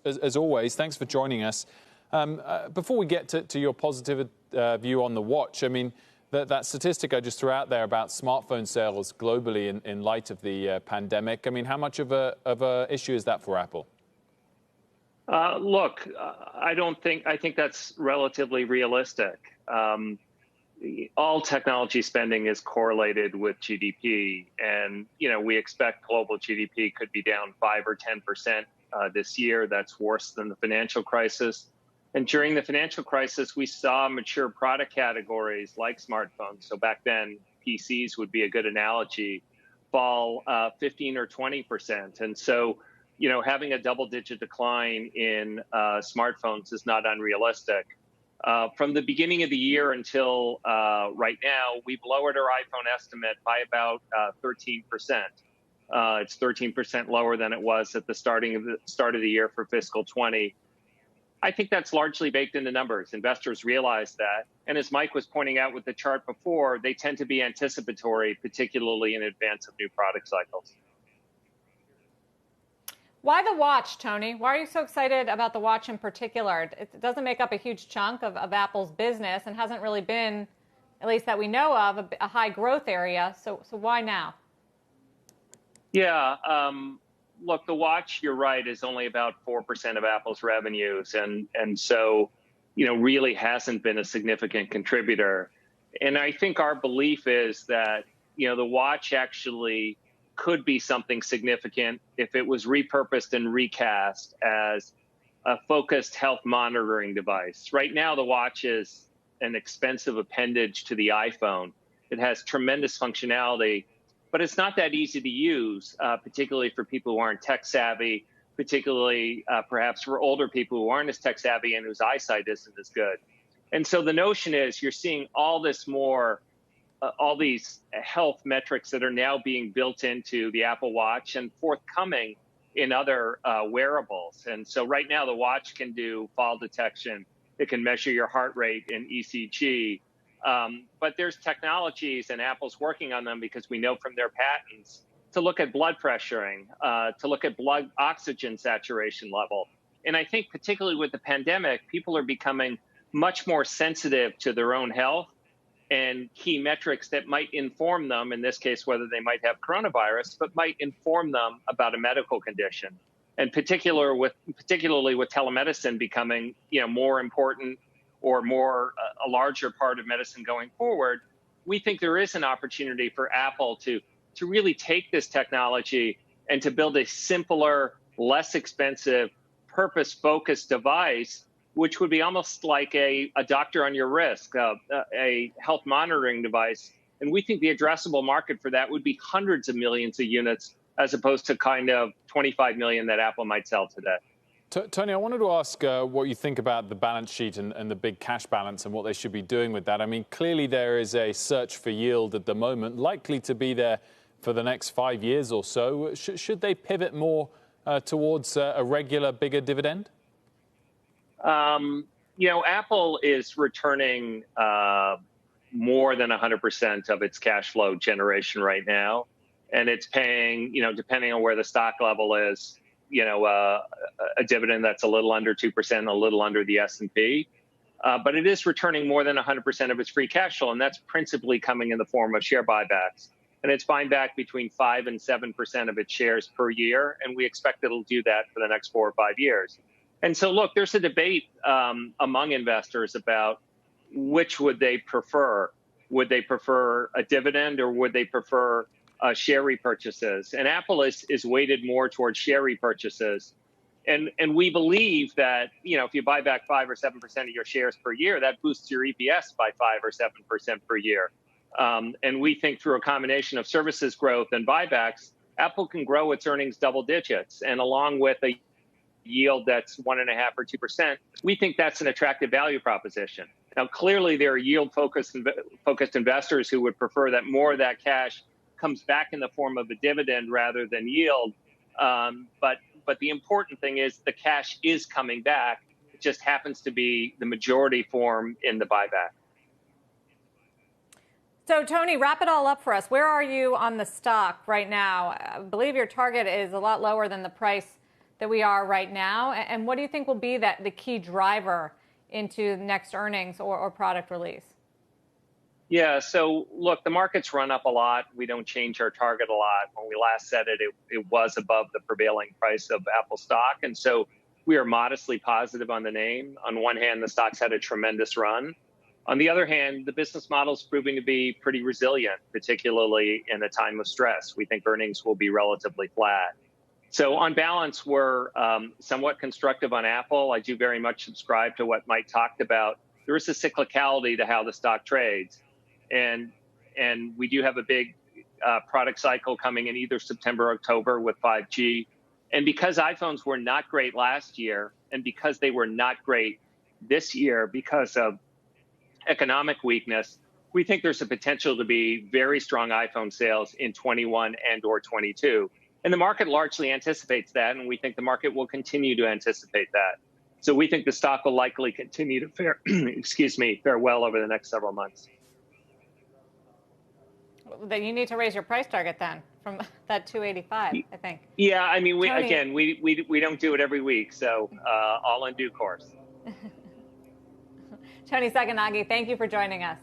as always, thanks for joining us. Before we get to your positive view on the watch, I mean, that statistic I just threw out there about smartphone sales globally in light of the pandemic, I mean, how much of a issue is that for Apple? Look, I think that's relatively realistic. All technology spending is correlated with GDP, and we expect global GDP could be down 5 or 10% this year. That's worse than the financial crisis. And during the financial crisis, we saw mature product categories like smartphones. So back then, PCs would be a good analogy, fall 15 or 20%. And so, having a double-digit decline in smartphones is not unrealistic. From the beginning of the year until right now, we've lowered our iPhone estimate by about 13%. It's 13% lower than it was at the start of the year for fiscal 20. I think that's largely baked into numbers. Investors realize that. And as Mike was pointing out with the chart before, they tend to be anticipatory, particularly in advance of new product cycles. Why the watch, Tony? Why are you so excited about the watch in particular? It doesn't make up a huge chunk of Apple's business and hasn't really been, at least that we know of, a high growth area. So why now? Yeah, look, the watch, you're right, is only about 4% of Apple's revenues. And so, really hasn't been a significant contributor. And I think our belief is that, the watch actually could be something significant if it was repurposed and recast as a focused health monitoring device. Right now, the watch is an expensive appendage to the iPhone. It has tremendous functionality, but it's not that easy to use, particularly for people who aren't tech savvy, particularly perhaps for older people who aren't as tech savvy and whose eyesight isn't as good. And so the notion is you're seeing all this more all these health metrics that are now being built into the Apple Watch and forthcoming in other wearables. And so right now, the watch can do fall detection. It can measure your heart rate and ECG. But there's technologies, and Apple's working on them because we know from their patents, to look at blood pressuring, to look at blood oxygen saturation level. And I think particularly with the pandemic, people are becoming much more sensitive to their own health and key metrics that might inform them, in this case, whether they might have coronavirus, but might inform them about a medical condition. And particularly with telemedicine becoming, more important or more a larger part of medicine going forward, we think there is an opportunity for Apple to really take this technology and to build a simpler, less expensive, purpose-focused device, which would be almost like a doctor on your wrist, a health monitoring device. And we think the addressable market for that would be hundreds of millions of units as opposed to kind of 25 million that Apple might sell today. Tony, I wanted to ask what you think about the balance sheet and the big cash balance and what they should be doing with that. I mean, clearly there is a search for yield at the moment, likely to be there for the next 5 years or so. Should they pivot more towards a regular, bigger dividend? Apple is returning more than 100% of its cash flow generation right now. And it's paying, depending on where the stock level is, a dividend that's a little under 2%, a little under the S&P. But it is returning more than 100% of its free cash flow, and that's principally coming in the form of share buybacks. And it's buying back between 5 and 7% of its shares per year, and we expect it'll do that for the next 4 or 5 years. And so, look, there's a debate among investors about which would they prefer. Would they prefer a dividend or would they prefer share repurchases? And Apple is weighted more towards share repurchases. And we believe that, if you buy back 5 or 7% of your shares per year, that boosts your EPS by 5 or 7% per year. And we think through a combination of services growth and buybacks, Apple can grow its earnings double digits. And along with a yield that's 1.5 or 2%, we think that's an attractive value proposition. Now, clearly, there are yield-focused investors who would prefer that more of that cash comes back in the form of a dividend rather than yield. But the important thing is the cash is coming back. It just happens to be the majority form in the buyback. So, Tony, wrap it all up for us. Where are you on the stock right now? I believe your target is a lot lower than the price that we are right now? And what do you think will be the key driver into next earnings or product release? Yeah, so look, the market's run up a lot. We don't change our target a lot. When we last said it, it was above the prevailing price of Apple stock. And so we are modestly positive on the name. On one hand, the stock's had a tremendous run. On the other hand, the business model is proving to be pretty resilient, particularly in a time of stress. We think earnings will be relatively flat. So on balance, we're somewhat constructive on Apple. I do very much subscribe to what Mike talked about. There is a cyclicality to how the stock trades. And we do have a big product cycle coming in either September or October with 5G. And because iPhones were not great last year, and because they were not great this year because of economic weakness, we think there's a potential to be very strong iPhone sales in 21 and or 22. And the market largely anticipates that, and we think the market will continue to anticipate that. So we think the stock will likely continue to fare well over the next several months. Then you need to raise your price target then from that 285, I think. Yeah, I mean, Tony, we don't do it every week, so all in due course. Toni Sacconaghi, thank you for joining us.